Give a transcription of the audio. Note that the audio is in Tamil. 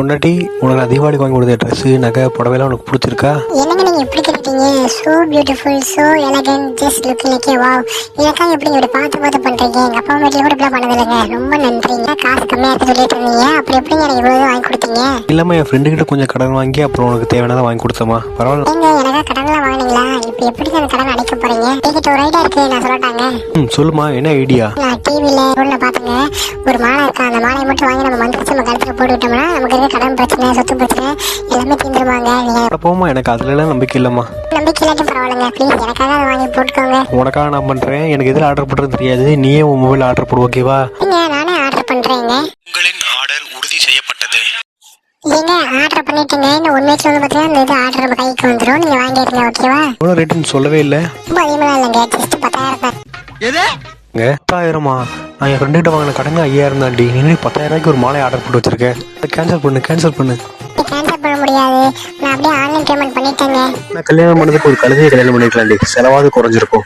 பொண்டாட்டி உனக்கு நான் தீபாவளிக்கு வாங்கி கொடுத்த ட்ரெஸ்ஸு நகை புடவைலாம் உனக்கு பிடிச்சிருக்கா? என்னங்க நீங்க எப்படி கேட்டீங்க? So beautiful, so elegant, just look like a wow. எனக்கா எப்படி இப்படி பார்த்து பண்றீங்க? எங்க அப்பா வீட்லயே கூட இப்படி பண்ணது இல்லைங்க. ரொம்ப நன்றிங்க. காசு கம்மியா எடுத்து சொல்லிட்டு இருந்தீங்க, அப்படி எப்படிங்க எனக்கு இவ்வளவு வாங்கி கொடுத்தீங்க? இல்லாம என் ஃப்ரெண்டு கிட்ட கொஞ்சம் கடன் வாங்கி அப்புறம் உனக்கு தேவையானதை வாங்கி கொடுத்தமா. பரவாயில்ல. நீங்க எனக்கா கடன்லாம் வாங்கினீங்களா? இப்போ எப்படி அந்த கடன் அடைக்க போறீங்க? என்கிட்ட ஒரு ஐடியா இருக்கு, நான் சொல்லட்டாங்க. சொல்லுமா, என்ன ஐடியா? நான் டிவில ரோட்ல பாத்துங்க, ஒரு மாலை இருக்கா. அந்த மாலையை மட்டும் வாங்கி நம்ம மந்திரிச்சு நம்ம கழுத்துல போட்டுக்கிட்டோம்னா நமக்கு இருக்க கடன் பிரச்சனை, சொத்து பிரச்சனை எல்லாமே தீர்ந்துருவாங்க. நீங்க போமா, எனக்கு அதுல எல்லாம் நம்பிக்கை இல்லம்மா. நம்பிக்கை இல்லாட்டி பரவாயில்லைங்க, ப்ளீஸ் எனக்காக அதை வாங்கி போட்டுக்கோங்க. உனக்காக நான் பண்றேன். எனக்கு எதில் ஆர்டர் பண்றது தெரியாது, நீயே உன் மொபைல் ஆர்டர் போடு, ஓகேவா? நானே ஆர்டர் பண்றேங்க. உங்களின் ஆர்டர் உறுதி செய்யப்பட்டது. ஏங்க ஆர்டர் பண்ணிட்டுங்க, இன்னும் 1 வீக்ல வந்து பார்த்தீங்கன்னா இந்த இது ஆர்டர் நம்ம கைக்கு வந்துடும். நீங்க வாங்கிடுங்க, ஓகேவா? எவ்வளோ ரேட்டுன்னு சொல்லவே இல்லை. ரொம்ப அதிகமாக இல்லைங்க, ஜஸ்ட் 10,000 தான். எது 10,000மா? நான் என் ஃப்ரெண்டு கிட்ட வாங்கின கடங்க 5,000 தாண்டி. நீ 10,000 ஒரு மாலை ஆர்டர் போட்டு வச்சிருக்கேன். கேன்சல் பண்ணு. கேன்சல் பண்ண முடியாது, நான் அப்படியே ஆன்லைன் பேமெண்ட் பண்ணிட்டேங்க. நான் கல்யாணம் பண்ணதுக்கு ஒரு கழுதையை கல்யாணம் பண்ணிக்கலாண்டி, செலவாது குறைஞ்சிருக்கும்.